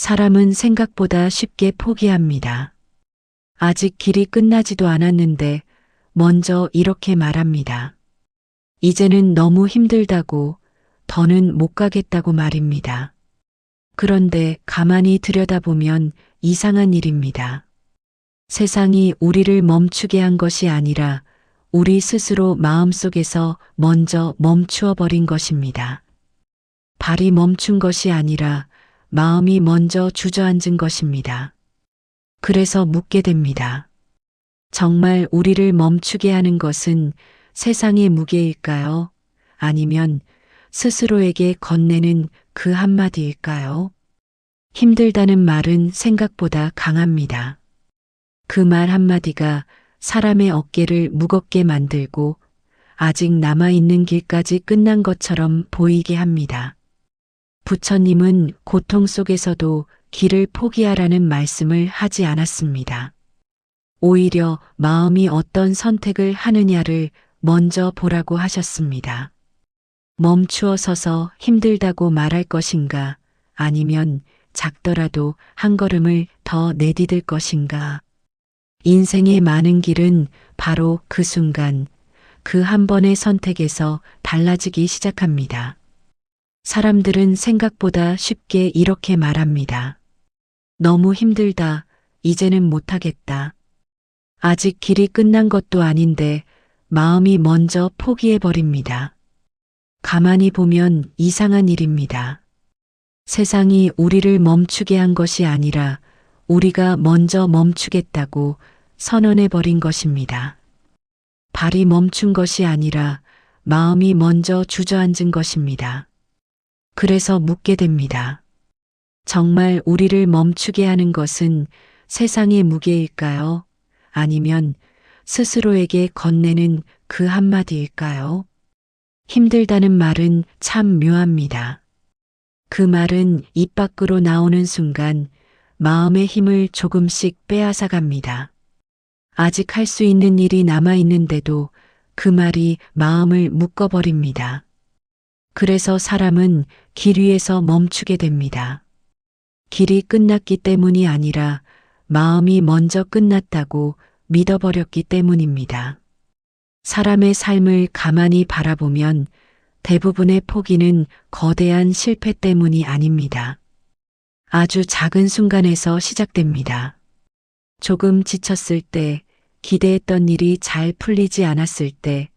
사람은 생각보다 쉽게 포기합니다. 아직 길이 끝나지도 않았는데 먼저 이렇게 말합니다. 이제는 너무 힘들다고, 더는 못 가겠다고 말입니다. 그런데 가만히 들여다보면 이상한 일입니다. 세상이 우리를 멈추게 한 것이 아니라 우리 스스로 마음속에서 먼저 멈추어 버린 것입니다. 발이 멈춘 것이 아니라 마음이 먼저 주저앉은 것입니다. 그래서 묻게 됩니다. 정말 우리를 멈추게 하는 것은 세상의 무게일까요? 아니면 스스로에게 건네는 그 한마디일까요? 힘들다는 말은 생각보다 강합니다. 그 말 한마디가 사람의 어깨를 무겁게 만들고 아직 남아있는 길까지 끝난 것처럼 보이게 합니다. 부처님은 고통 속에서도 길을 포기하라는 말씀을 하지 않았습니다. 오히려 마음이 어떤 선택을 하느냐를 먼저 보라고 하셨습니다. 멈추어 서서 힘들다고 말할 것인가, 아니면 작더라도 한 걸음을 더 내디딜 것인가. 인생의 많은 길은 바로 그 순간, 그 한 번의 선택에서 달라지기 시작합니다. 사람들은 생각보다 쉽게 이렇게 말합니다. 너무 힘들다. 이제는 못하겠다. 아직 길이 끝난 것도 아닌데 마음이 먼저 포기해버립니다. 가만히 보면 이상한 일입니다. 세상이 우리를 멈추게 한 것이 아니라 우리가 먼저 멈추겠다고 선언해버린 것입니다. 발이 멈춘 것이 아니라 마음이 먼저 주저앉은 것입니다. 그래서 묻게 됩니다. 정말 우리를 멈추게 하는 것은 세상의 무게일까요? 아니면 스스로에게 건네는 그 한마디일까요? 힘들다는 말은 참 묘합니다. 그 말은 입 밖으로 나오는 순간 마음의 힘을 조금씩 빼앗아 갑니다. 아직 할 수 있는 일이 남아 있는데도 그 말이 마음을 묶어버립니다. 그래서 사람은 길 위에서 멈추게 됩니다. 길이 끝났기 때문이 아니라 마음이 먼저 끝났다고 믿어버렸기 때문입니다. 사람의 삶을 가만히 바라보면 대부분의 포기는 거대한 실패 때문이 아닙니다. 아주 작은 순간에서 시작됩니다. 조금 지쳤을 때, 기대했던 일이 잘 풀리지 않았을 때,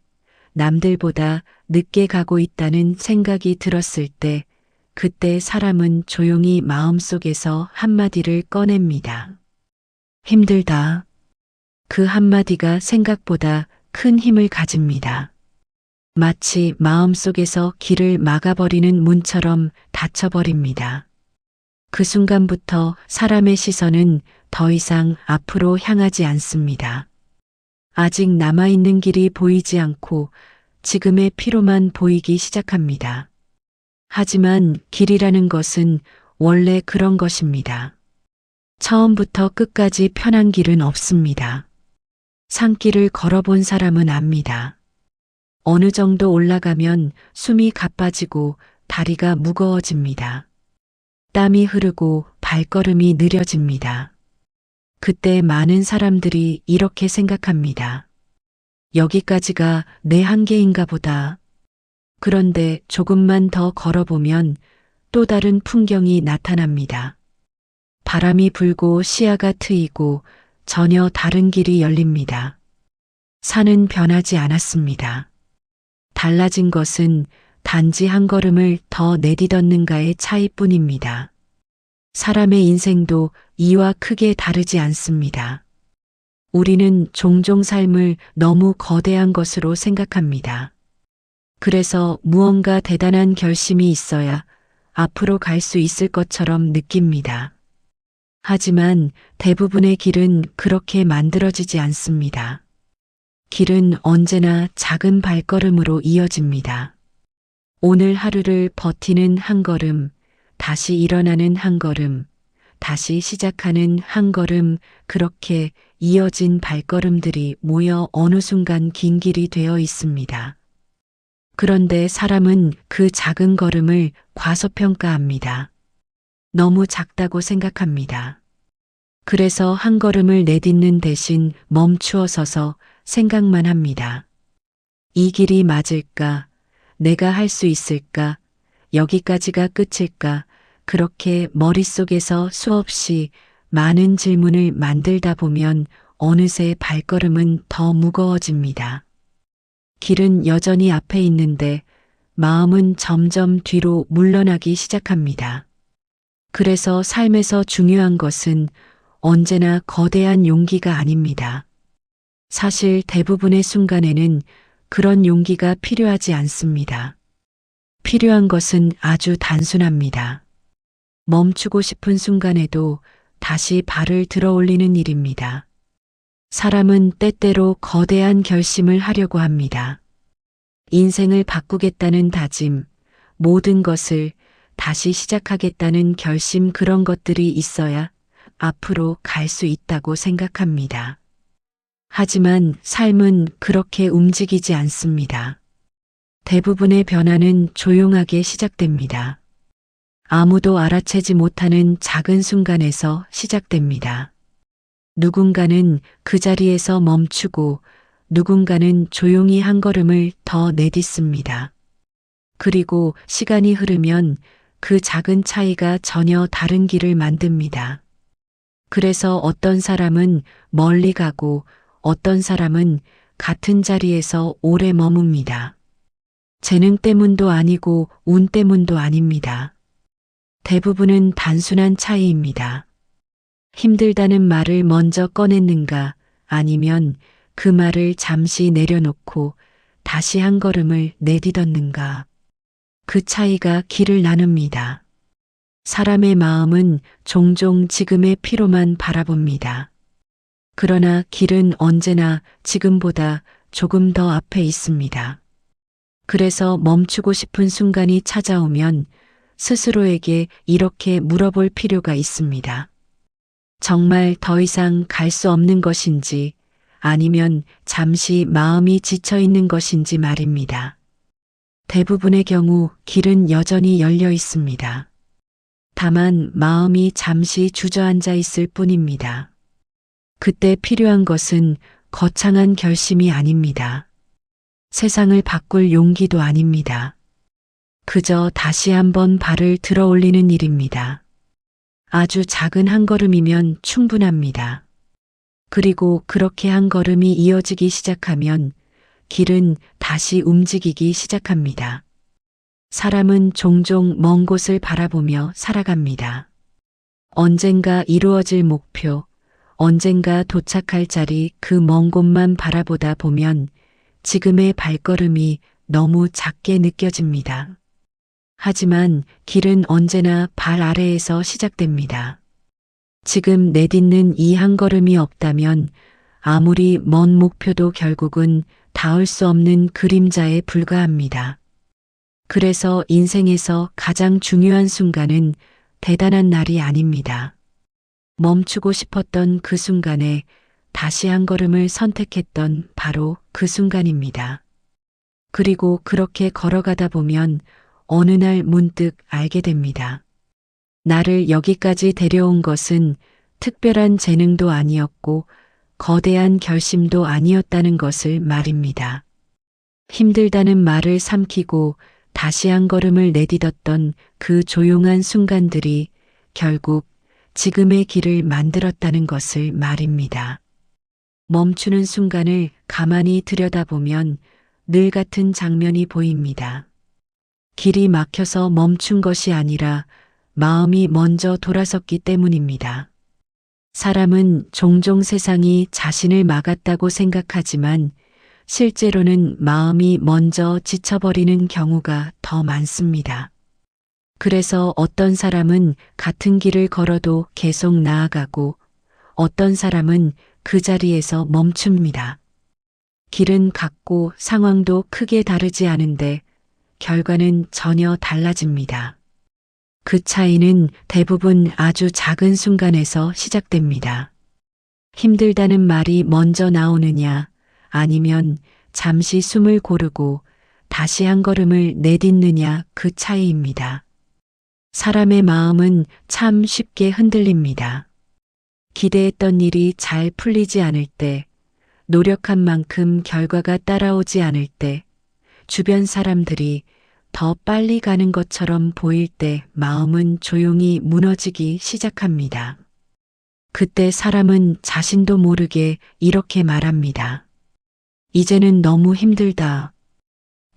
남들보다 늦게 가고 있다는 생각이 들었을 때, 그때 사람은 조용히 마음속에서 한마디를 꺼냅니다. 힘들다. 그 한마디가 생각보다 큰 힘을 가집니다. 마치 마음속에서 길을 막아버리는 문처럼 닫혀버립니다. 그 순간부터 사람의 시선은 더 이상 앞으로 향하지 않습니다. 아직 남아있는 길이 보이지 않고 지금의 피로만 보이기 시작합니다. 하지만 길이라는 것은 원래 그런 것입니다. 처음부터 끝까지 편한 길은 없습니다. 산길을 걸어본 사람은 압니다. 어느 정도 올라가면 숨이 가빠지고 다리가 무거워집니다. 땀이 흐르고 발걸음이 느려집니다. 그때 많은 사람들이 이렇게 생각합니다. 여기까지가 내 한계인가 보다. 그런데 조금만 더 걸어보면 또 다른 풍경이 나타납니다. 바람이 불고 시야가 트이고 전혀 다른 길이 열립니다. 산은 변하지 않았습니다. 달라진 것은 단지 한 걸음을 더 내디뎠는가의 차이뿐입니다. 사람의 인생도 이와 크게 다르지 않습니다. 우리는 종종 삶을 너무 거대한 것으로 생각합니다. 그래서 무언가 대단한 결심이 있어야 앞으로 갈 수 있을 것처럼 느낍니다. 하지만 대부분의 길은 그렇게 만들어지지 않습니다. 길은 언제나 작은 발걸음으로 이어집니다. 오늘 하루를 버티는 한 걸음, 다시 일어나는 한 걸음, 다시 시작하는 한 걸음, 그렇게 이어진 발걸음들이 모여 어느 순간 긴 길이 되어 있습니다. 그런데 사람은 그 작은 걸음을 과소평가합니다. 너무 작다고 생각합니다. 그래서 한 걸음을 내딛는 대신 멈추어 서서 생각만 합니다. 이 길이 맞을까? 내가 할 수 있을까? 여기까지가 끝일까? 그렇게 머릿속에서 수없이 많은 질문을 만들다 보면 어느새 발걸음은 더 무거워집니다. 길은 여전히 앞에 있는데 마음은 점점 뒤로 물러나기 시작합니다. 그래서 삶에서 중요한 것은 언제나 거대한 용기가 아닙니다. 사실 대부분의 순간에는 그런 용기가 필요하지 않습니다. 필요한 것은 아주 단순합니다. 멈추고 싶은 순간에도 다시 발을 들어 올리는 일입니다. 사람은 때때로 거대한 결심을 하려고 합니다. 인생을 바꾸겠다는 다짐, 모든 것을 다시 시작하겠다는 결심, 그런 것들이 있어야 앞으로 갈 수 있다고 생각합니다. 하지만 삶은 그렇게 움직이지 않습니다. 대부분의 변화는 조용하게 시작됩니다. 아무도 알아채지 못하는 작은 순간에서 시작됩니다. 누군가는 그 자리에서 멈추고 누군가는 조용히 한 걸음을 더 내딛습니다. 그리고 시간이 흐르면 그 작은 차이가 전혀 다른 길을 만듭니다. 그래서 어떤 사람은 멀리 가고 어떤 사람은 같은 자리에서 오래 머뭅니다. 재능 때문도 아니고 운 때문도 아닙니다. 대부분은 단순한 차이입니다. 힘들다는 말을 먼저 꺼냈는가, 아니면 그 말을 잠시 내려놓고 다시 한 걸음을 내딛었는가. 그 차이가 길을 나눕니다. 사람의 마음은 종종 지금의 피로만 바라봅니다. 그러나 길은 언제나 지금보다 조금 더 앞에 있습니다. 그래서 멈추고 싶은 순간이 찾아오면 스스로에게 이렇게 물어볼 필요가 있습니다. 정말 더 이상 갈 수 없는 것인지, 아니면 잠시 마음이 지쳐 있는 것인지 말입니다. 대부분의 경우 길은 여전히 열려 있습니다. 다만 마음이 잠시 주저앉아 있을 뿐입니다. 그때 필요한 것은 거창한 결심이 아닙니다. 세상을 바꿀 용기도 아닙니다. 그저 다시 한번 발을 들어 올리는 일입니다. 아주 작은 한 걸음이면 충분합니다. 그리고 그렇게 한 걸음이 이어지기 시작하면 길은 다시 움직이기 시작합니다. 사람은 종종 먼 곳을 바라보며 살아갑니다. 언젠가 이루어질 목표, 언젠가 도착할 자리, 그 먼 곳만 바라보다 보면 지금의 발걸음이 너무 작게 느껴집니다. 하지만 길은 언제나 발 아래에서 시작됩니다. 지금 내딛는 이 한 걸음이 없다면 아무리 먼 목표도 결국은 닿을 수 없는 그림자에 불과합니다. 그래서 인생에서 가장 중요한 순간은 대단한 날이 아닙니다. 멈추고 싶었던 그 순간에 다시 한 걸음을 선택했던 바로 그 순간입니다. 그리고 그렇게 걸어가다 보면 어느 날 문득 알게 됩니다. 나를 여기까지 데려온 것은 특별한 재능도 아니었고 거대한 결심도 아니었다는 것을 말입니다. 힘들다는 말을 삼키고 다시 한 걸음을 내딛었던 그 조용한 순간들이 결국 지금의 길을 만들었다는 것을 말입니다. 멈추는 순간을 가만히 들여다보면 늘 같은 장면이 보입니다. 길이 막혀서 멈춘 것이 아니라 마음이 먼저 돌아섰기 때문입니다. 사람은 종종 세상이 자신을 막았다고 생각하지만 실제로는 마음이 먼저 지쳐버리는 경우가 더 많습니다. 그래서 어떤 사람은 같은 길을 걸어도 계속 나아가고 어떤 사람은 그 자리에서 멈춥니다. 길은 같고 상황도 크게 다르지 않은데 결과는 전혀 달라집니다. 그 차이는 대부분 아주 작은 순간에서 시작됩니다. 힘들다는 말이 먼저 나오느냐, 아니면 잠시 숨을 고르고 다시 한 걸음을 내딛느냐, 그 차이입니다. 사람의 마음은 참 쉽게 흔들립니다. 기대했던 일이 잘 풀리지 않을 때, 노력한 만큼 결과가 따라오지 않을 때, 주변 사람들이 더 빨리 가는 것처럼 보일 때 마음은 조용히 무너지기 시작합니다. 그때 사람은 자신도 모르게 이렇게 말합니다. 이제는 너무 힘들다.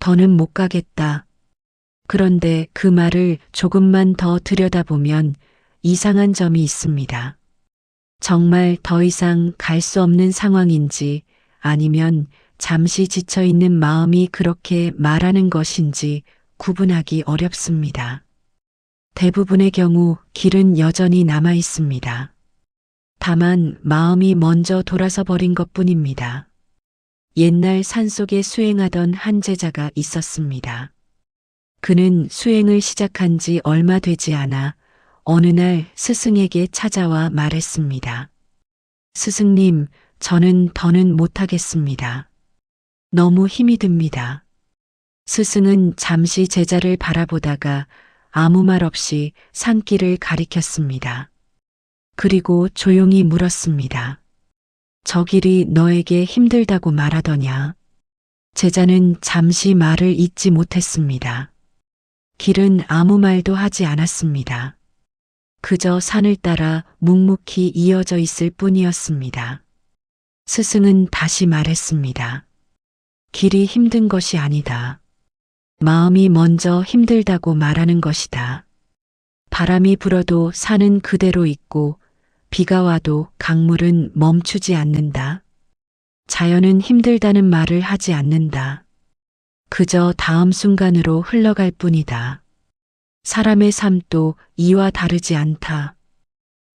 더는 못 가겠다. 그런데 그 말을 조금만 더 들여다보면 이상한 점이 있습니다. 정말 더 이상 갈 수 없는 상황인지 아니면 잠시 지쳐 있는 마음이 그렇게 말하는 것인지 구분하기 어렵습니다. 대부분의 경우 길은 여전히 남아 있습니다. 다만 마음이 먼저 돌아서 버린 것 뿐입니다. 옛날 산속에 수행하던 한 제자가 있었습니다. 그는 수행을 시작한 지 얼마 되지 않아 어느 날 스승에게 찾아와 말했습니다. 스승님, 저는 더는 못하겠습니다. 너무 힘이 듭니다. 스승은 잠시 제자를 바라보다가 아무 말 없이 산길을 가리켰습니다. 그리고 조용히 물었습니다. 저 길이 너에게 힘들다고 말하더냐? 제자는 잠시 말을 잇지 못했습니다. 길은 아무 말도 하지 않았습니다. 그저 산을 따라 묵묵히 이어져 있을 뿐이었습니다. 스승은 다시 말했습니다. 길이 힘든 것이 아니다. 마음이 먼저 힘들다고 말하는 것이다. 바람이 불어도 산은 그대로 있고 비가 와도 강물은 멈추지 않는다. 자연은 힘들다는 말을 하지 않는다. 그저 다음 순간으로 흘러갈 뿐이다. 사람의 삶도 이와 다르지 않다.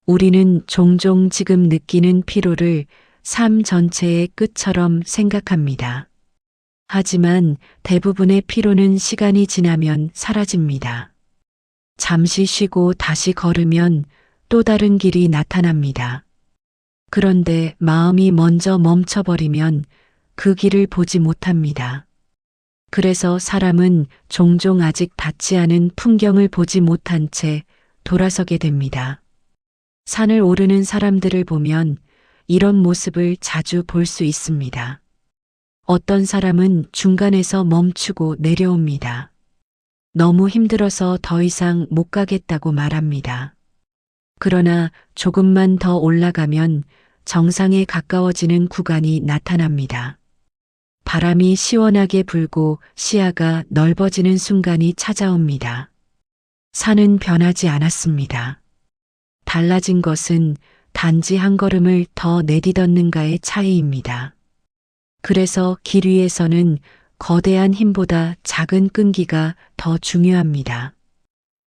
우리는 종종 지금 느끼는 피로를 삶 전체의 끝처럼 생각합니다. 하지만 대부분의 피로는 시간이 지나면 사라집니다. 잠시 쉬고 다시 걸으면 또 다른 길이 나타납니다. 그런데 마음이 먼저 멈춰버리면 그 길을 보지 못합니다. 그래서 사람은 종종 아직 닿지 않은 풍경을 보지 못한 채 돌아서게 됩니다. 산을 오르는 사람들을 보면 이런 모습을 자주 볼 수 있습니다. 어떤 사람은 중간에서 멈추고 내려옵니다. 너무 힘들어서 더 이상 못 가겠다고 말합니다. 그러나 조금만 더 올라가면 정상에 가까워지는 구간이 나타납니다. 바람이 시원하게 불고 시야가 넓어지는 순간이 찾아옵니다. 산은 변하지 않았습니다. 달라진 것은 단지 한 걸음을 더 내디뎠는가의 차이입니다. 그래서 길 위에서는 거대한 힘보다 작은 끈기가 더 중요합니다.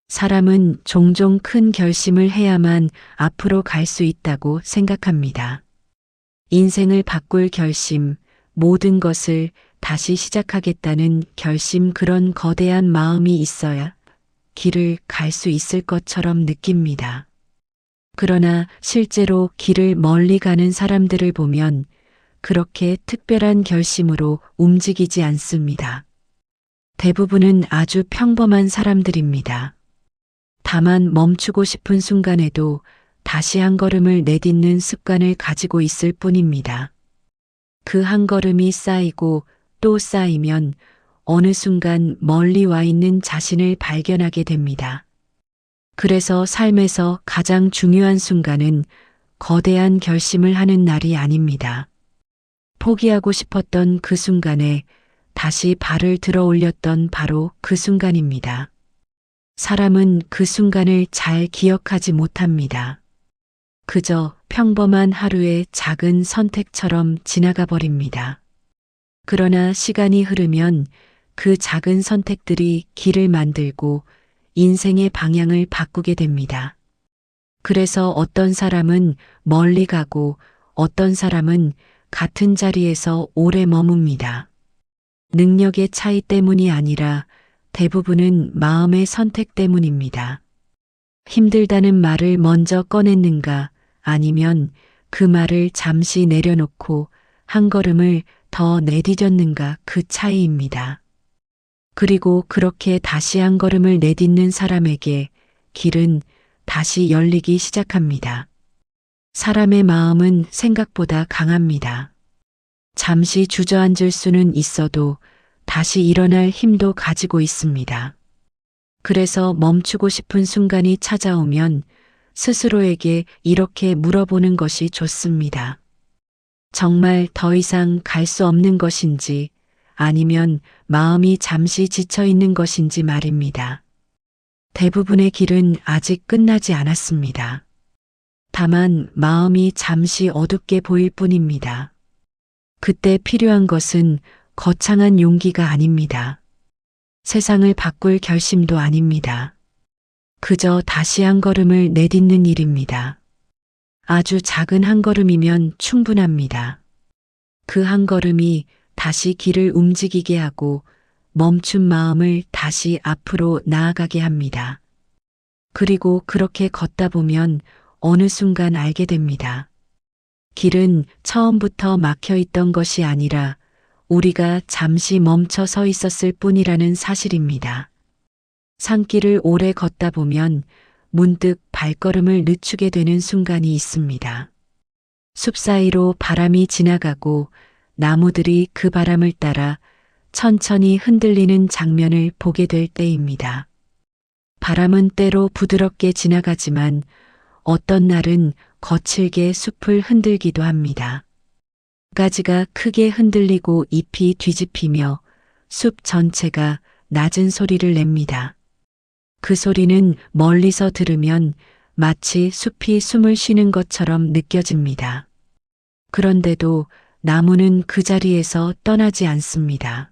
사람은 종종 큰 결심을 해야만 앞으로 갈 수 있다고 생각합니다. 인생을 바꿀 결심, 모든 것을 다시 시작하겠다는 결심, 그런 거대한 마음이 있어야 길을 갈 수 있을 것처럼 느낍니다. 그러나 실제로 길을 멀리 가는 사람들을 보면 그렇게 특별한 결심으로 움직이지 않습니다. 대부분은 아주 평범한 사람들입니다. 다만 멈추고 싶은 순간에도 다시 한 걸음을 내딛는 습관을 가지고 있을 뿐입니다. 그 한 걸음이 쌓이고 또 쌓이면 어느 순간 멀리 와 있는 자신을 발견하게 됩니다. 그래서 삶에서 가장 중요한 순간은 거대한 결심을 하는 날이 아닙니다. 포기하고 싶었던 그 순간에 다시 발을 들어 올렸던 바로 그 순간입니다. 사람은 그 순간을 잘 기억하지 못합니다. 그저 평범한 하루의 작은 선택처럼 지나가 버립니다. 그러나 시간이 흐르면 그 작은 선택들이 길을 만들고 인생의 방향을 바꾸게 됩니다. 그래서 어떤 사람은 멀리 가고 어떤 사람은 같은 자리에서 오래 머뭅니다. 능력의 차이 때문이 아니라 대부분은 마음의 선택 때문입니다. 힘들다는 말을 먼저 꺼냈는가, 아니면 그 말을 잠시 내려놓고 한 걸음을 더 내디뎠는가, 그 차이입니다. 그리고 그렇게 다시 한 걸음을 내딛는 사람에게 길은 다시 열리기 시작합니다. 사람의 마음은 생각보다 강합니다. 잠시 주저앉을 수는 있어도 다시 일어날 힘도 가지고 있습니다. 그래서 멈추고 싶은 순간이 찾아오면 스스로에게 이렇게 물어보는 것이 좋습니다. 정말 더 이상 갈 수 없는 것인지 아니면 마음이 잠시 지쳐 있는 것인지 말입니다. 대부분의 길은 아직 끝나지 않았습니다. 다만 마음이 잠시 어둡게 보일 뿐입니다. 그때 필요한 것은 거창한 용기가 아닙니다. 세상을 바꿀 결심도 아닙니다. 그저 다시 한 걸음을 내딛는 일입니다. 아주 작은 한 걸음이면 충분합니다. 그 한 걸음이 다시 길을 움직이게 하고 멈춘 마음을 다시 앞으로 나아가게 합니다. 그리고 그렇게 걷다 보면 어느 순간 알게 됩니다. 길은 처음부터 막혀 있던 것이 아니라 우리가 잠시 멈춰 서 있었을 뿐이라는 사실입니다. 산길을 오래 걷다 보면 문득 발걸음을 늦추게 되는 순간이 있습니다. 숲 사이로 바람이 지나가고 나무들이 그 바람을 따라 천천히 흔들리는 장면을 보게 될 때입니다. 바람은 때로 부드럽게 지나가지만 어떤 날은 거칠게 숲을 흔들기도 합니다. 가지가 크게 흔들리고 잎이 뒤집히며 숲 전체가 낮은 소리를 냅니다. 그 소리는 멀리서 들으면 마치 숲이 숨을 쉬는 것처럼 느껴집니다. 그런데도 나무는 그 자리에서 떠나지 않습니다.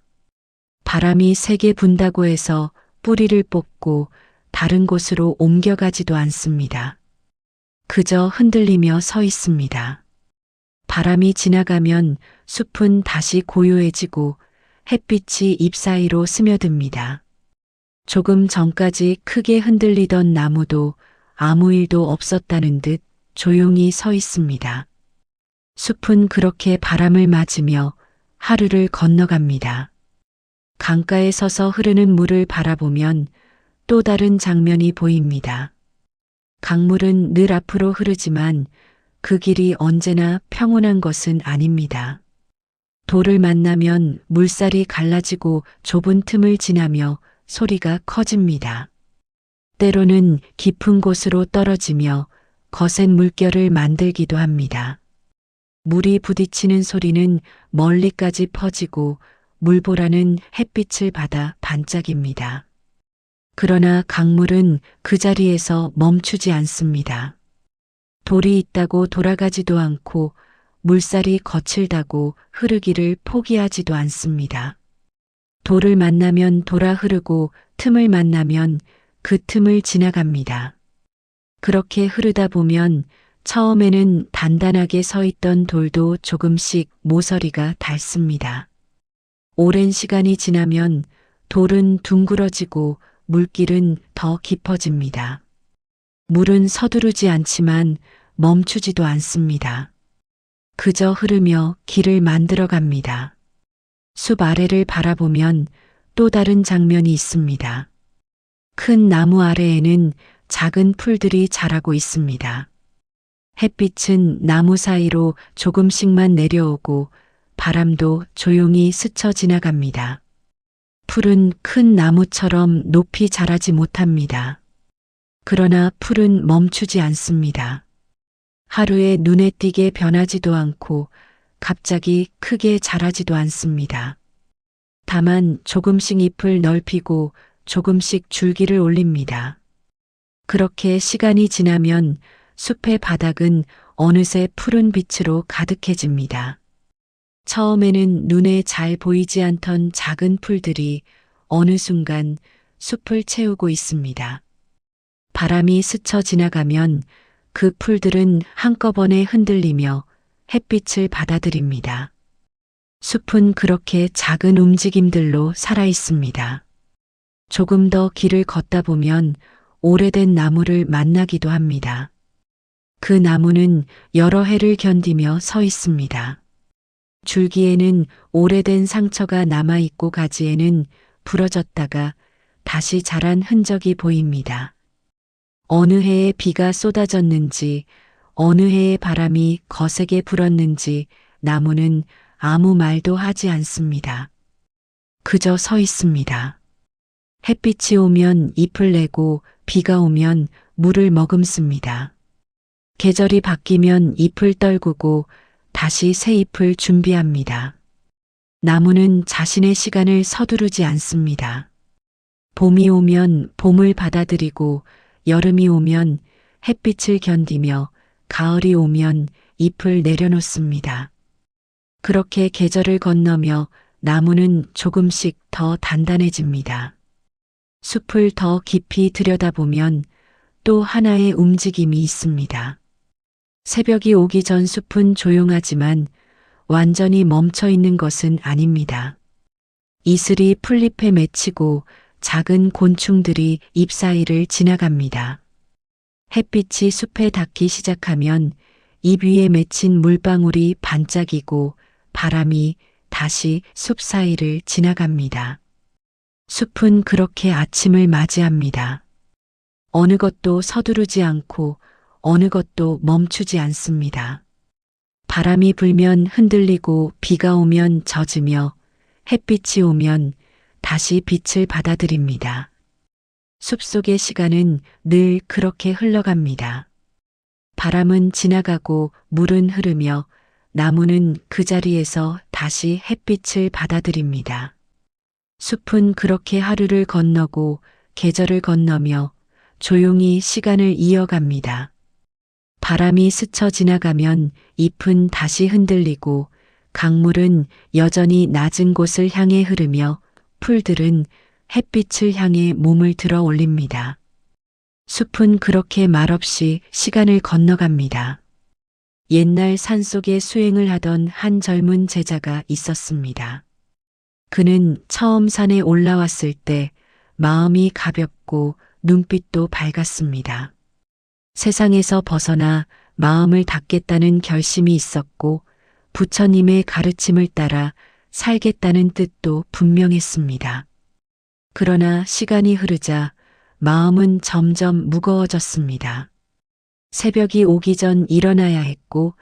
바람이 세게 분다고 해서 뿌리를 뽑고 다른 곳으로 옮겨가지도 않습니다. 그저 흔들리며 서 있습니다. 바람이 지나가면 숲은 다시 고요해지고 햇빛이 잎 사이로 스며듭니다. 조금 전까지 크게 흔들리던 나무도 아무 일도 없었다는 듯 조용히 서 있습니다. 숲은 그렇게 바람을 맞으며 하루를 건너갑니다. 강가에 서서 흐르는 물을 바라보면 또 다른 장면이 보입니다. 강물은 늘 앞으로 흐르지만 그 길이 언제나 평온한 것은 아닙니다. 돌을 만나면 물살이 갈라지고 좁은 틈을 지나며 소리가 커집니다. 때로는 깊은 곳으로 떨어지며 거센 물결을 만들기도 합니다. 물이 부딪히는 소리는 멀리까지 퍼지고 물보라는 햇빛을 받아 반짝입니다. 그러나 강물은 그 자리에서 멈추지 않습니다. 돌이 있다고 돌아가지도 않고 물살이 거칠다고 흐르기를 포기하지도 않습니다. 돌을 만나면 돌아 흐르고 틈을 만나면 그 틈을 지나갑니다. 그렇게 흐르다 보면 처음에는 단단하게 서 있던 돌도 조금씩 모서리가 닳습니다. 오랜 시간이 지나면 돌은 둥그러지고 물길은 더 깊어집니다. 물은 서두르지 않지만 멈추지도 않습니다. 그저 흐르며 길을 만들어 갑니다. 숲 아래를 바라보면 또 다른 장면이 있습니다. 큰 나무 아래에는 작은 풀들이 자라고 있습니다. 햇빛은 나무 사이로 조금씩만 내려오고 바람도 조용히 스쳐 지나갑니다. 풀은 큰 나무처럼 높이 자라지 못합니다. 그러나 풀은 멈추지 않습니다. 하루에 눈에 띄게 변하지도 않고 갑자기 크게 자라지도 않습니다. 다만 조금씩 잎을 넓히고 조금씩 줄기를 올립니다. 그렇게 시간이 지나면 숲의 바닥은 어느새 푸른 빛으로 가득해집니다. 처음에는 눈에 잘 보이지 않던 작은 풀들이 어느 순간 숲을 채우고 있습니다. 바람이 스쳐 지나가면 그 풀들은 한꺼번에 흔들리며 햇빛을 받아들입니다. 숲은 그렇게 작은 움직임들로 살아 있습니다. 조금 더 길을 걷다 보면 오래된 나무를 만나기도 합니다. 그 나무는 여러 해를 견디며 서 있습니다. 줄기에는 오래된 상처가 남아있고 가지에는 부러졌다가 다시 자란 흔적이 보입니다. 어느 해에 비가 쏟아졌는지, 어느 해에 바람이 거세게 불었는지 나무는 아무 말도 하지 않습니다. 그저 서 있습니다. 햇빛이 오면 잎을 내고 비가 오면 물을 머금습니다. 계절이 바뀌면 잎을 떨구고 다시 새 잎을 준비합니다. 나무는 자신의 시간을 서두르지 않습니다. 봄이 오면 봄을 받아들이고 여름이 오면 햇빛을 견디며 가을이 오면 잎을 내려놓습니다. 그렇게 계절을 건너며 나무는 조금씩 더 단단해집니다. 숲을 더 깊이 들여다보면 또 하나의 움직임이 있습니다. 새벽이 오기 전 숲은 조용하지만 완전히 멈춰 있는 것은 아닙니다. 이슬이 풀잎에 맺히고 작은 곤충들이 잎 사이를 지나갑니다. 햇빛이 숲에 닿기 시작하면 잎 위에 맺힌 물방울이 반짝이고 바람이 다시 숲 사이를 지나갑니다. 숲은 그렇게 아침을 맞이합니다. 어느 것도 서두르지 않고 어느 것도 멈추지 않습니다. 바람이 불면 흔들리고 비가 오면 젖으며 햇빛이 오면 다시 빛을 받아들입니다. 숲속의 시간은 늘 그렇게 흘러갑니다. 바람은 지나가고 물은 흐르며 나무는 그 자리에서 다시 햇빛을 받아들입니다. 숲은 그렇게 하루를 건너고 계절을 건너며 조용히 시간을 이어갑니다. 바람이 스쳐 지나가면 잎은 다시 흔들리고 강물은 여전히 낮은 곳을 향해 흐르며 풀들은 햇빛을 향해 몸을 들어 올립니다. 숲은 그렇게 말없이 시간을 건너갑니다. 옛날 산속에 수행을 하던 한 젊은 제자가 있었습니다. 그는 처음 산에 올라왔을 때 마음이 가볍고 눈빛도 밝았습니다. 세상에서 벗어나 마음을 닫겠다는 결심이 있었고 부처님의 가르침을 따라 살겠다는 뜻도 분명했습니다. 그러나 시간이 흐르자 마음은 점점 무거워졌습니다. 새벽이 오기 전 일어나야 했고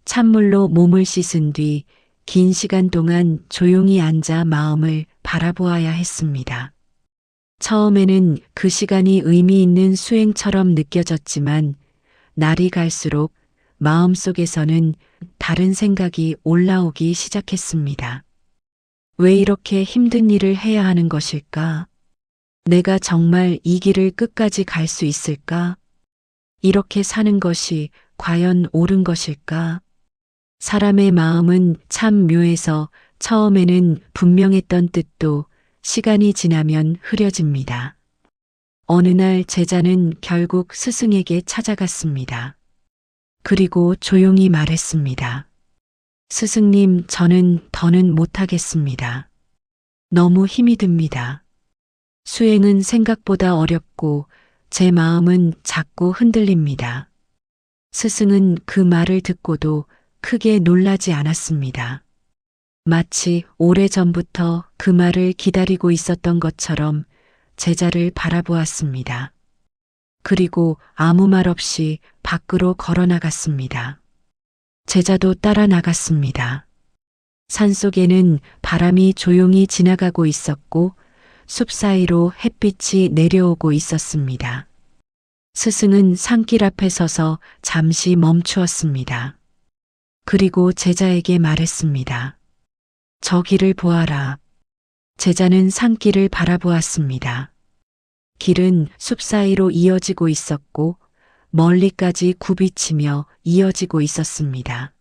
찬물로 몸을 씻은 뒤 긴 시간 동안 조용히 앉아 마음을 바라보아야 했습니다. 처음에는 그 시간이 의미 있는 수행처럼 느껴졌지만 날이 갈수록 마음속에서는 다른 생각이 올라오기 시작했습니다. 왜 이렇게 힘든 일을 해야 하는 것일까? 내가 정말 이 길을 끝까지 갈 수 있을까? 이렇게 사는 것이 과연 옳은 것일까? 사람의 마음은 참 묘해서 처음에는 분명했던 뜻도 시간이 지나면 흐려집니다. 어느 날 제자는 결국 스승에게 찾아갔습니다. 그리고 조용히 말했습니다. 스승님, 저는 더는 못하겠습니다. 너무 힘이 듭니다. 수행은 생각보다 어렵고 제 마음은 자꾸 흔들립니다. 스승은 그 말을 듣고도 크게 놀라지 않았습니다. 마치 오래전부터 그 말을 기다리고 있었던 것처럼 제자를 바라보았습니다. 그리고 아무 말 없이 밖으로 걸어 나갔습니다. 제자도 따라 나갔습니다. 산속에는 바람이 조용히 지나가고 있었고 숲 사이로 햇빛이 내려오고 있었습니다. 스승은 산길 앞에 서서 잠시 멈추었습니다. 그리고 제자에게 말했습니다. 저 길을 보아라. 제자는 산길을 바라보았습니다. 길은 숲 사이로 이어지고 있었고 멀리까지 굽이치며 이어지고 있었습니다.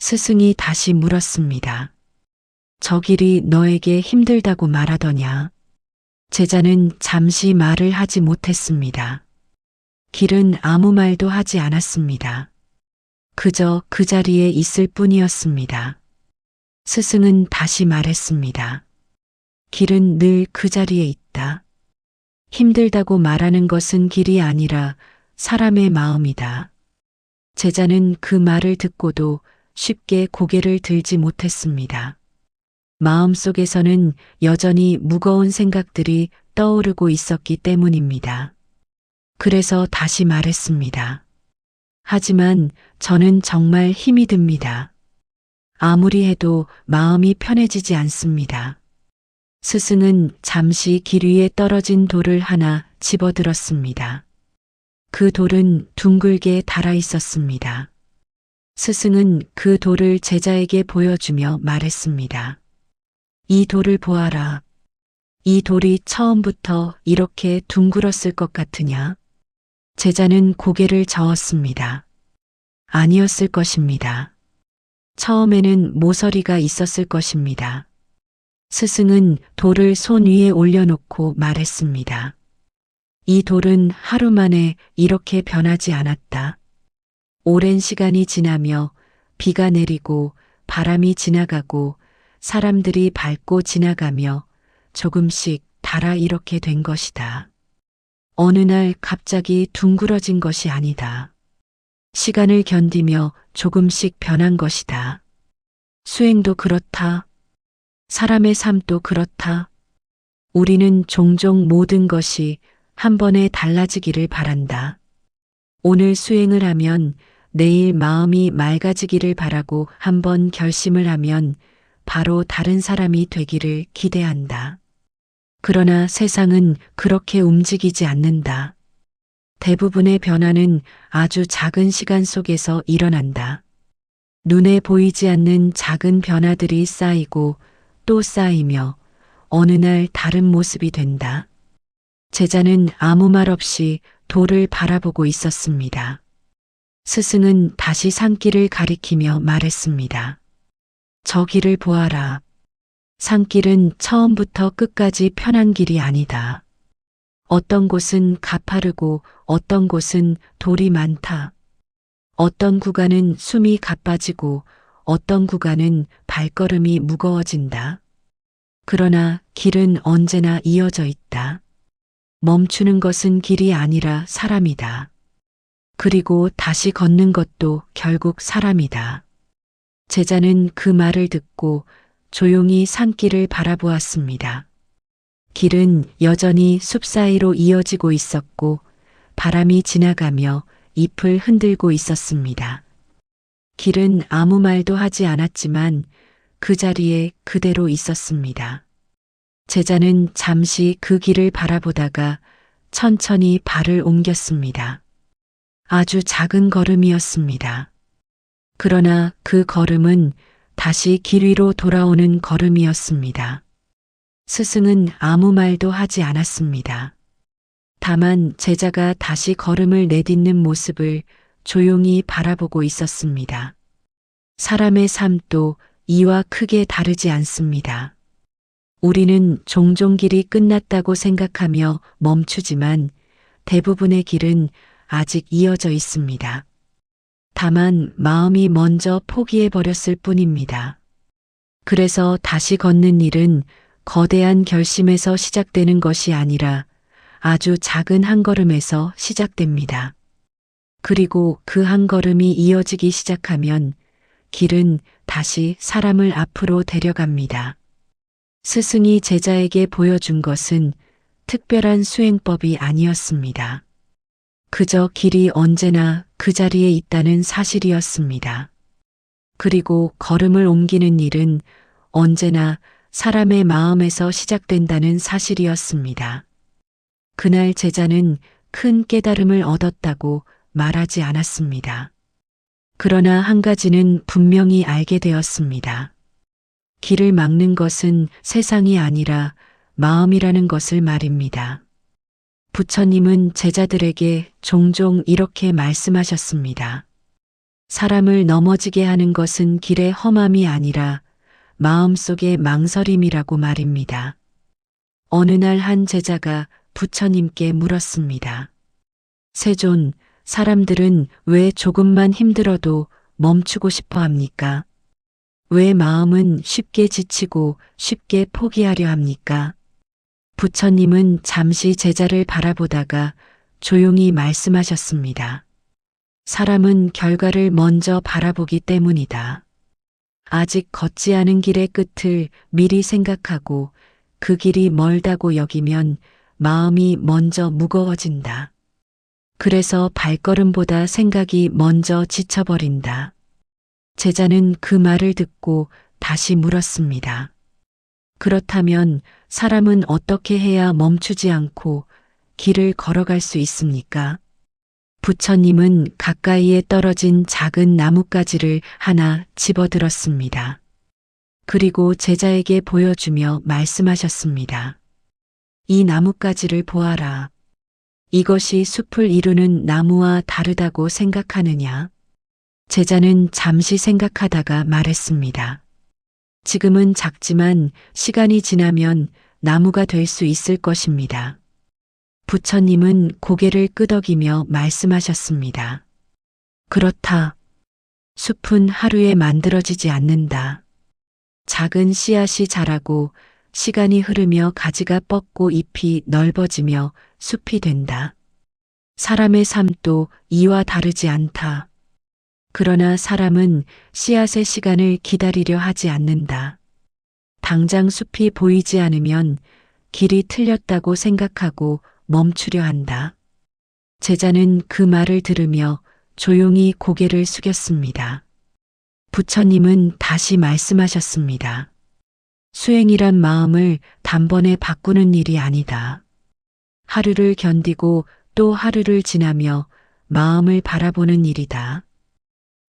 스승이 다시 물었습니다. 저 길이 너에게 힘들다고 말하더냐? 제자는 잠시 말을 하지 못했습니다. 길은 아무 말도 하지 않았습니다. 그저 그 자리에 있을 뿐이었습니다. 스승은 다시 말했습니다. 길은 늘 그 자리에 있다. 힘들다고 말하는 것은 길이 아니라 사람의 마음이다. 제자는 그 말을 듣고도 쉽게 고개를 들지 못했습니다. 마음속에서는 여전히 무거운 생각들이 떠오르고 있었기 때문입니다. 그래서 다시 말했습니다. 하지만 저는 정말 힘이 듭니다. 아무리 해도 마음이 편해지지 않습니다. 스승은 잠시 길 위에 떨어진 돌을 하나 집어들었습니다. 그 돌은 둥글게 달아 있었습니다. 스승은 그 돌을 제자에게 보여주며 말했습니다. 이 돌을 보아라. 이 돌이 처음부터 이렇게 둥글었을 것 같으냐? 제자는 고개를 저었습니다. 아니었을 것입니다. 처음에는 모서리가 있었을 것입니다. 스승은 돌을 손 위에 올려놓고 말했습니다. 이 돌은 하루 만에 이렇게 변하지 않았다. 오랜 시간이 지나며 비가 내리고 바람이 지나가고 사람들이 밟고 지나가며 조금씩 닳아 이렇게 된 것이다. 어느 날 갑자기 둥그러진 것이 아니다. 시간을 견디며 조금씩 변한 것이다. 수행도 그렇다. 사람의 삶도 그렇다. 우리는 종종 모든 것이 한 번에 달라지기를 바란다. 오늘 수행을 하면 내일 마음이 맑아지기를 바라고 한번 결심을 하면 바로 다른 사람이 되기를 기대한다. 그러나 세상은 그렇게 움직이지 않는다. 대부분의 변화는 아주 작은 시간 속에서 일어난다. 눈에 보이지 않는 작은 변화들이 쌓이고 또 쌓이며 어느 날 다른 모습이 된다. 제자는 아무 말 없이 돌을 바라보고 있었습니다. 스승은 다시 산길을 가리키며 말했습니다. 저 길을 보아라. 산길은 처음부터 끝까지 편한 길이 아니다. 어떤 곳은 가파르고 어떤 곳은 돌이 많다. 어떤 구간은 숨이 가빠지고 어떤 구간은 발걸음이 무거워진다. 그러나 길은 언제나 이어져 있다. 멈추는 것은 길이 아니라 사람이다. 그리고 다시 걷는 것도 결국 사람이다. 제자는 그 말을 듣고 조용히 산길을 바라보았습니다. 길은 여전히 숲 사이로 이어지고 있었고 바람이 지나가며 잎을 흔들고 있었습니다. 길은 아무 말도 하지 않았지만 그 자리에 그대로 있었습니다. 제자는 잠시 그 길을 바라보다가 천천히 발을 옮겼습니다. 아주 작은 걸음이었습니다. 그러나 그 걸음은 다시 길 위로 돌아오는 걸음이었습니다. 스승은 아무 말도 하지 않았습니다. 다만 제자가 다시 걸음을 내딛는 모습을 조용히 바라보고 있었습니다. 사람의 삶도 이와 크게 다르지 않습니다. 우리는 종종 길이 끝났다고 생각하며 멈추지만 대부분의 길은 아직 이어져 있습니다. 다만 마음이 먼저 포기해버렸을 뿐입니다. 그래서 다시 걷는 일은 거대한 결심에서 시작되는 것이 아니라 아주 작은 한 걸음에서 시작됩니다. 그리고 그 한 걸음이 이어지기 시작하면 길은 다시 사람을 앞으로 데려갑니다. 스승이 제자에게 보여준 것은 특별한 수행법이 아니었습니다. 그저 길이 언제나 그 자리에 있다는 사실이었습니다. 그리고 걸음을 옮기는 일은 언제나 사람의 마음에서 시작된다는 사실이었습니다. 그날 제자는 큰 깨달음을 얻었다고 말하지 않았습니다. 그러나 한 가지는 분명히 알게 되었습니다. 길을 막는 것은 세상이 아니라 마음이라는 것을 말입니다. 부처님은 제자들에게 종종 이렇게 말씀하셨습니다. 사람을 넘어지게 하는 것은 길의 험함이 아니라 마음속의 망설임이라고 말입니다. 어느 날 한 제자가 부처님께 물었습니다. 세존, 사람들은 왜 조금만 힘들어도 멈추고 싶어 합니까? 왜 마음은 쉽게 지치고 쉽게 포기하려 합니까? 부처님은 잠시 제자를 바라보다가 조용히 말씀하셨습니다. 사람은 결과를 먼저 바라보기 때문이다. 아직 걷지 않은 길의 끝을 미리 생각하고 그 길이 멀다고 여기면 마음이 먼저 무거워진다. 그래서 발걸음보다 생각이 먼저 지쳐버린다. 제자는 그 말을 듣고 다시 물었습니다. 그렇다면 사람은 어떻게 해야 멈추지 않고 길을 걸어갈 수 있습니까? 부처님은 가까이에 떨어진 작은 나뭇가지를 하나 집어들었습니다. 그리고 제자에게 보여주며 말씀하셨습니다. 이 나뭇가지를 보아라. 이것이 숲을 이루는 나무와 다르다고 생각하느냐? 제자는 잠시 생각하다가 말했습니다. 지금은 작지만 시간이 지나면 나무가 될 수 있을 것입니다. 부처님은 고개를 끄덕이며 말씀하셨습니다. 그렇다. 숲은 하루에 만들어지지 않는다. 작은 씨앗이 자라고 시간이 흐르며 가지가 뻗고 잎이 넓어지며 숲이 된다. 사람의 삶도 이와 다르지 않다. 그러나 사람은 씨앗의 시간을 기다리려 하지 않는다. 당장 숲이 보이지 않으면 길이 틀렸다고 생각하고 멈추려 한다. 제자는 그 말을 들으며 조용히 고개를 숙였습니다. 부처님은 다시 말씀하셨습니다. 수행이란 마음을 단번에 바꾸는 일이 아니다. 하루를 견디고 또 하루를 지나며 마음을 바라보는 일이다.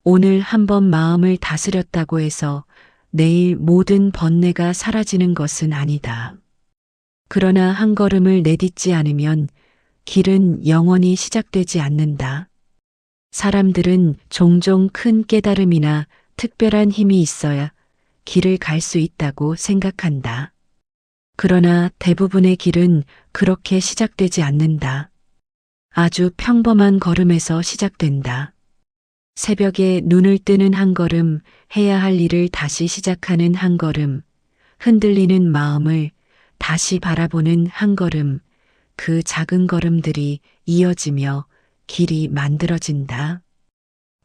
오늘 한번 마음을 다스렸다고 해서 내일 모든 번뇌가 사라지는 것은 아니다. 그러나 한 걸음을 내딛지 않으면 길은 영원히 시작되지 않는다. 사람들은 종종 큰 깨달음이나 특별한 힘이 있어야 길을 갈 수 있다고 생각한다. 그러나 대부분의 길은 그렇게 시작되지 않는다. 아주 평범한 걸음에서 시작된다. 새벽에 눈을 뜨는 한 걸음, 해야 할 일을 다시 시작하는 한 걸음, 흔들리는 마음을 다시 바라보는 한 걸음, 그 작은 걸음들이 이어지며 길이 만들어진다.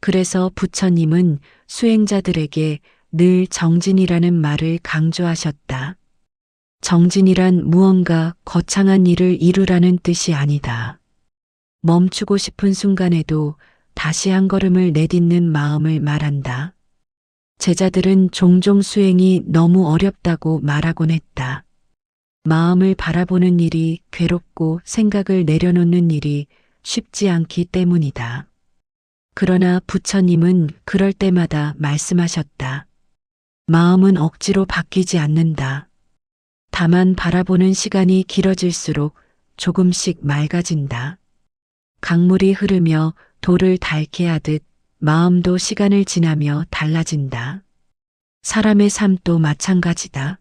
그래서 부처님은 수행자들에게 늘 정진이라는 말을 강조하셨다. 정진이란 무언가 거창한 일을 이루라는 뜻이 아니다. 멈추고 싶은 순간에도 다시 한 걸음을 내딛는 마음을 말한다. 제자들은 종종 수행이 너무 어렵다고 말하곤 했다. 마음을 바라보는 일이 괴롭고 생각을 내려놓는 일이 쉽지 않기 때문이다. 그러나 부처님은 그럴 때마다 말씀하셨다. 마음은 억지로 바뀌지 않는다. 다만 바라보는 시간이 길어질수록 조금씩 맑아진다. 강물이 흐르며 돌을 닳게 하듯 마음도 시간을 지나며 달라진다. 사람의 삶도 마찬가지다.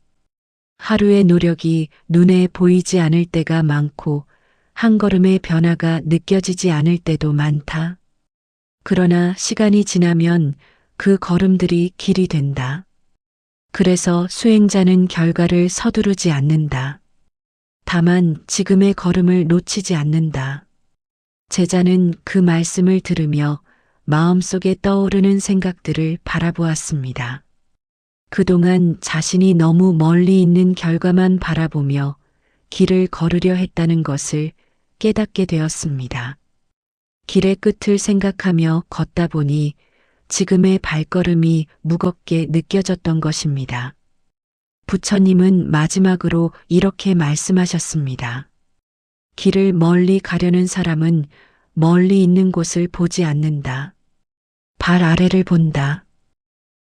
하루의 노력이 눈에 보이지 않을 때가 많고 한 걸음의 변화가 느껴지지 않을 때도 많다. 그러나 시간이 지나면 그 걸음들이 길이 된다. 그래서 수행자는 결과를 서두르지 않는다. 다만 지금의 걸음을 놓치지 않는다. 제자는 그 말씀을 들으며 마음속에 떠오르는 생각들을 바라보았습니다. 그동안 자신이 너무 멀리 있는 결과만 바라보며 길을 걸으려 했다는 것을 깨닫게 되었습니다. 길의 끝을 생각하며 걷다 보니 지금의 발걸음이 무겁게 느껴졌던 것입니다. 부처님은 마지막으로 이렇게 말씀하셨습니다. 길을 멀리 가려는 사람은 멀리 있는 곳을 보지 않는다. 발 아래를 본다.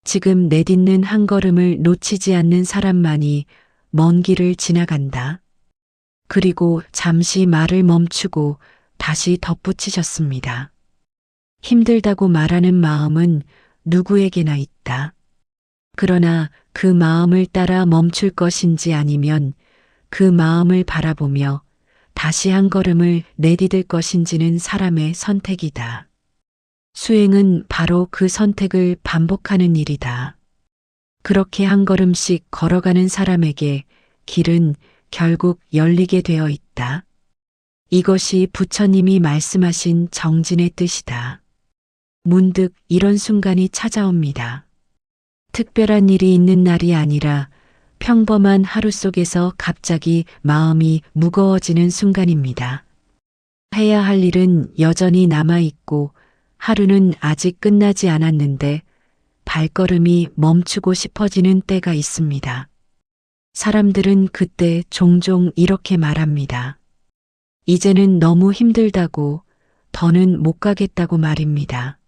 지금 내딛는 한 걸음을 놓치지 않는 사람만이 먼 길을 지나간다. 그리고 잠시 말을 멈추고 다시 덧붙이셨습니다. 힘들다고 말하는 마음은 누구에게나 있다. 그러나 그 마음을 따라 멈출 것인지 아니면 그 마음을 바라보며 다시 한 걸음을 내디딜 것인지는 사람의 선택이다. 수행은 바로 그 선택을 반복하는 일이다. 그렇게 한 걸음씩 걸어가는 사람에게 길은 결국 열리게 되어 있다. 이것이 부처님이 말씀하신 정진의 뜻이다. 문득 이런 순간이 찾아옵니다. 특별한 일이 있는 날이 아니라 평범한 하루 속에서 갑자기 마음이 무거워지는 순간입니다. 해야 할 일은 여전히 남아있고 하루는 아직 끝나지 않았는데 발걸음이 멈추고 싶어지는 때가 있습니다. 사람들은 그때 종종 이렇게 말합니다. 이제는 너무 힘들다고, 더는 못 가겠다고 말입니다.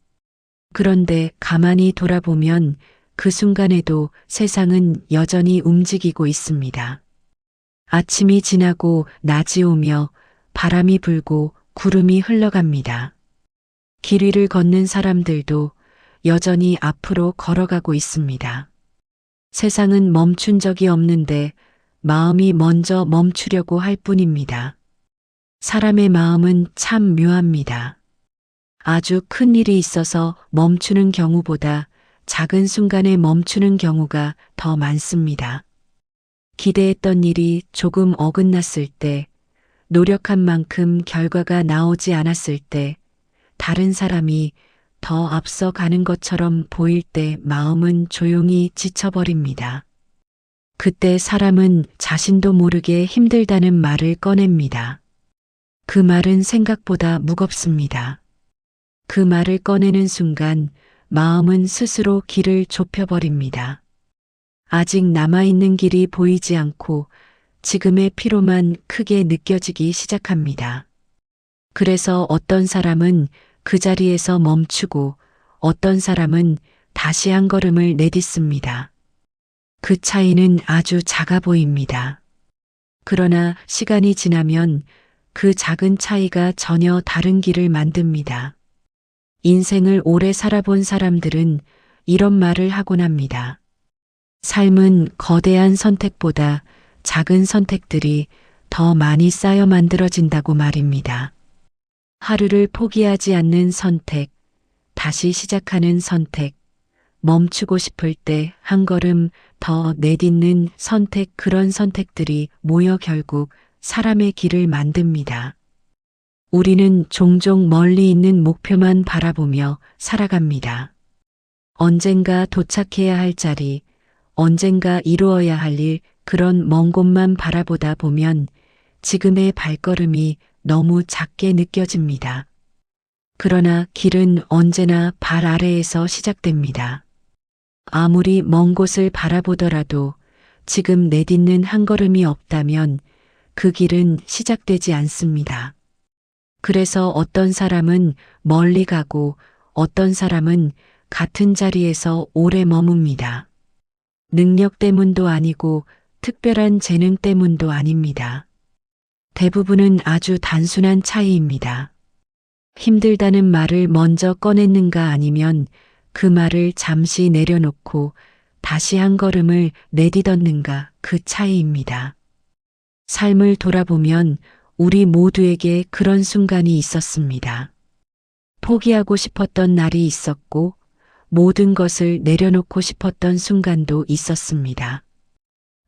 그런데 가만히 돌아보면 그 순간에도 세상은 여전히 움직이고 있습니다. 아침이 지나고 낮이 오며 바람이 불고 구름이 흘러갑니다. 길 위를 걷는 사람들도 여전히 앞으로 걸어가고 있습니다. 세상은 멈춘 적이 없는데 마음이 먼저 멈추려고 할 뿐입니다. 사람의 마음은 참 묘합니다. 아주 큰 일이 있어서 멈추는 경우보다 작은 순간에 멈추는 경우가 더 많습니다. 기대했던 일이 조금 어긋났을 때, 노력한 만큼 결과가 나오지 않았을 때, 다른 사람이 더 앞서 가는 것처럼 보일 때 마음은 조용히 지쳐버립니다. 그때 사람은 자신도 모르게 힘들다는 말을 꺼냅니다. 그 말은 생각보다 무겁습니다. 그 말을 꺼내는 순간 마음은 스스로 길을 좁혀버립니다. 아직 남아있는 길이 보이지 않고 지금의 피로만 크게 느껴지기 시작합니다. 그래서 어떤 사람은 그 자리에서 멈추고 어떤 사람은 다시 한 걸음을 내딛습니다. 그 차이는 아주 작아 보입니다. 그러나 시간이 지나면 그 작은 차이가 전혀 다른 길을 만듭니다. 인생을 오래 살아본 사람들은 이런 말을 하곤 합니다. 삶은 거대한 선택보다 작은 선택들이 더 많이 쌓여 만들어진다고 말입니다. 하루를 포기하지 않는 선택, 다시 시작하는 선택, 멈추고 싶을 때 한 걸음 더 내딛는 선택, 그런 선택들이 모여 결국 사람의 길을 만듭니다. 우리는 종종 멀리 있는 목표만 바라보며 살아갑니다. 언젠가 도착해야 할 자리, 언젠가 이루어야 할 일, 그런 먼 곳만 바라보다 보면 지금의 발걸음이 너무 작게 느껴집니다. 그러나 길은 언제나 발 아래에서 시작됩니다. 아무리 먼 곳을 바라보더라도 지금 내딛는 한 걸음이 없다면 그 길은 시작되지 않습니다. 그래서 어떤 사람은 멀리 가고 어떤 사람은 같은 자리에서 오래 머뭅니다. 능력 때문도 아니고 특별한 재능 때문도 아닙니다. 대부분은 아주 단순한 차이입니다. 힘들다는 말을 먼저 꺼냈는가 아니면 그 말을 잠시 내려놓고 다시 한 걸음을 내딛었는가, 그 차이입니다. 삶을 돌아보면 우리 모두에게 그런 순간이 있었습니다. 포기하고 싶었던 날이 있었고 모든 것을 내려놓고 싶었던 순간도 있었습니다.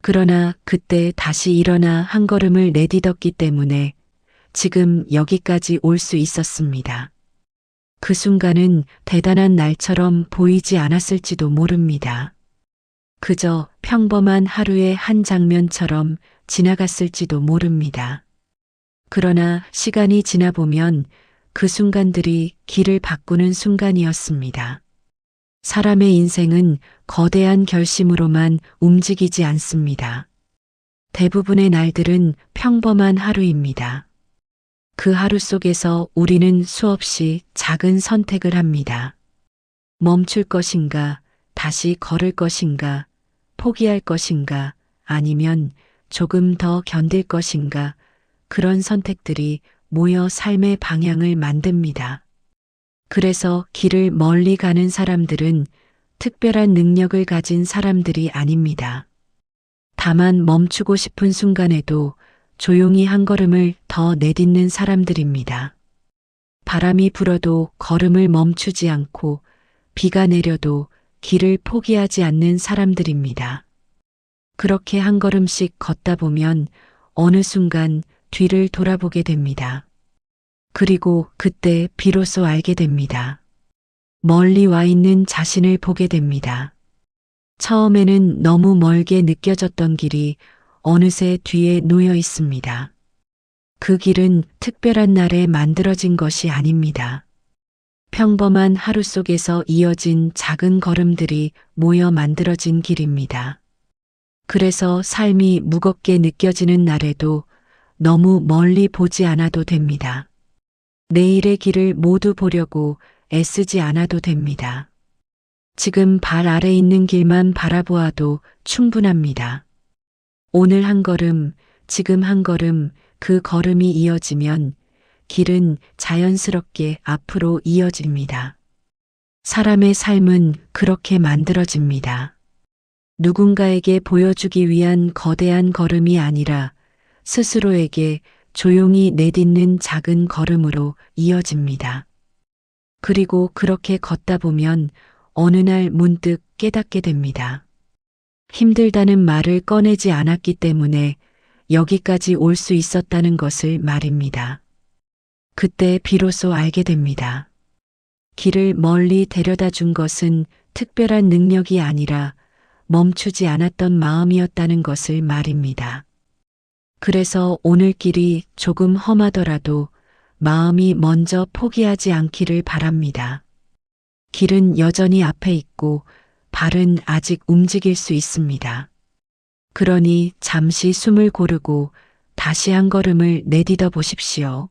그러나 그때 다시 일어나 한 걸음을 내딛었기 때문에 지금 여기까지 올 수 있었습니다. 그 순간은 대단한 날처럼 보이지 않았을지도 모릅니다. 그저 평범한 하루의 한 장면처럼 지나갔을지도 모릅니다. 그러나 시간이 지나보면 그 순간들이 길을 바꾸는 순간이었습니다. 사람의 인생은 거대한 결심으로만 움직이지 않습니다. 대부분의 날들은 평범한 하루입니다. 그 하루 속에서 우리는 수없이 작은 선택을 합니다. 멈출 것인가, 다시 걸을 것인가, 포기할 것인가, 아니면 조금 더 견딜 것인가, 그런 선택들이 모여 삶의 방향을 만듭니다. 그래서 길을 멀리 가는 사람들은 특별한 능력을 가진 사람들이 아닙니다. 다만 멈추고 싶은 순간에도 조용히 한 걸음을 더 내딛는 사람들입니다. 바람이 불어도 걸음을 멈추지 않고 비가 내려도 길을 포기하지 않는 사람들입니다. 그렇게 한 걸음씩 걷다 보면 어느 순간 뒤를 돌아보게 됩니다. 그리고 그때 비로소 알게 됩니다. 멀리 와 있는 자신을 보게 됩니다. 처음에는 너무 멀게 느껴졌던 길이 어느새 뒤에 놓여 있습니다. 그 길은 특별한 날에 만들어진 것이 아닙니다. 평범한 하루 속에서 이어진 작은 걸음들이 모여 만들어진 길입니다. 그래서 삶이 무겁게 느껴지는 날에도 너무 멀리 보지 않아도 됩니다. 내일의 길을 모두 보려고 애쓰지 않아도 됩니다. 지금 발 아래 있는 길만 바라보아도 충분합니다. 오늘 한 걸음, 지금 한 걸음, 그 걸음이 이어지면 길은 자연스럽게 앞으로 이어집니다. 사람의 삶은 그렇게 만들어집니다. 누군가에게 보여주기 위한 거대한 걸음이 아니라 스스로에게 조용히 내딛는 작은 걸음으로 이어집니다. 그리고 그렇게 걷다 보면 어느 날 문득 깨닫게 됩니다. 힘들다는 말을 꺼내지 않았기 때문에 여기까지 올 수 있었다는 것을 말입니다. 그때 비로소 알게 됩니다. 길을 멀리 데려다 준 것은 특별한 능력이 아니라 멈추지 않았던 마음이었다는 것을 말입니다. 그래서 오늘 길이 조금 험하더라도 마음이 먼저 포기하지 않기를 바랍니다. 길은 여전히 앞에 있고 발은 아직 움직일 수 있습니다. 그러니 잠시 숨을 고르고 다시 한 걸음을 내딛어 보십시오.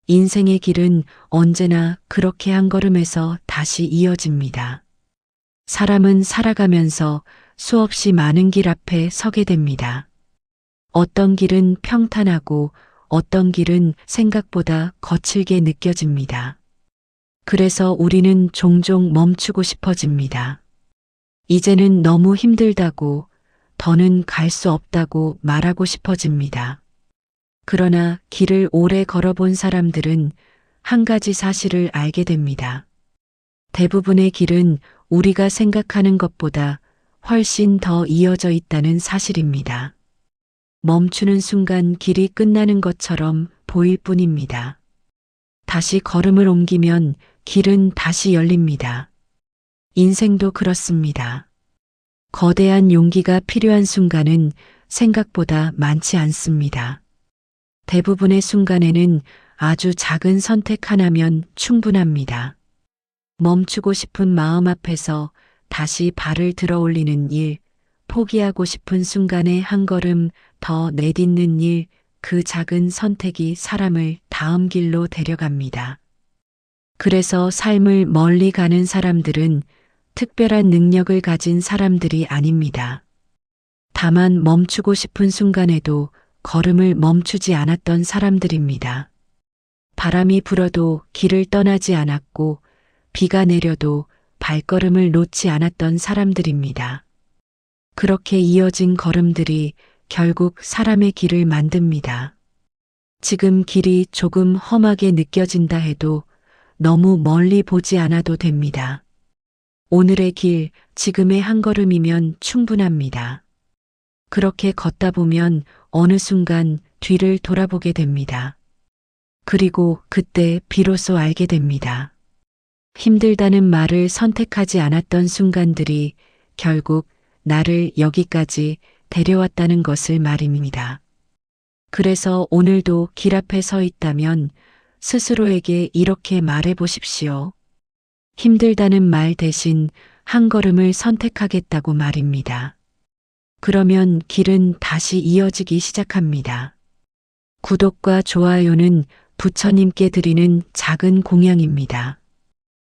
인생의 길은 언제나 그렇게 한 걸음에서 다시 이어집니다. 사람은 살아가면서 수없이 많은 길 앞에 서게 됩니다. 어떤 길은 평탄하고 어떤 길은 생각보다 거칠게 느껴집니다. 그래서 우리는 종종 멈추고 싶어집니다. 이제는 너무 힘들다고, 더는 갈 수 없다고 말하고 싶어집니다. 그러나 길을 오래 걸어본 사람들은 한 가지 사실을 알게 됩니다. 대부분의 길은 우리가 생각하는 것보다 훨씬 더 이어져 있다는 사실입니다. 멈추는 순간 길이 끝나는 것처럼 보일 뿐입니다. 다시 걸음을 옮기면 길은 다시 열립니다. 인생도 그렇습니다. 거대한 용기가 필요한 순간은 생각보다 많지 않습니다. 대부분의 순간에는 아주 작은 선택 하나면 충분합니다. 멈추고 싶은 마음 앞에서 다시 발을 들어 올리는 일, 포기하고 싶은 순간에 한 걸음 더 내딛는 일, 그 작은 선택이 사람을 다음 길로 데려갑니다. 그래서 삶을 멀리 가는 사람들은 특별한 능력을 가진 사람들이 아닙니다. 다만 멈추고 싶은 순간에도 걸음을 멈추지 않았던 사람들입니다. 바람이 불어도 길을 떠나지 않았고 비가 내려도 발걸음을 놓지 않았던 사람들입니다. 그렇게 이어진 걸음들이 결국 사람의 길을 만듭니다. 지금 길이 조금 험하게 느껴진다 해도 너무 멀리 보지 않아도 됩니다. 오늘의 길, 지금의 한 걸음이면 충분합니다. 그렇게 걷다 보면 어느 순간 뒤를 돌아보게 됩니다. 그리고 그때 비로소 알게 됩니다. 힘들다는 말을 선택하지 않았던 순간들이 결국 나를 여기까지 데려왔다는 것을 말입니다. 그래서 오늘도 길 앞에 서 있다면 스스로에게 이렇게 말해 보십시오. 힘들다는 말 대신 한 걸음을 선택하겠다고 말입니다. 그러면 길은 다시 이어지기 시작합니다. 구독과 좋아요는 부처님께 드리는 작은 공양입니다.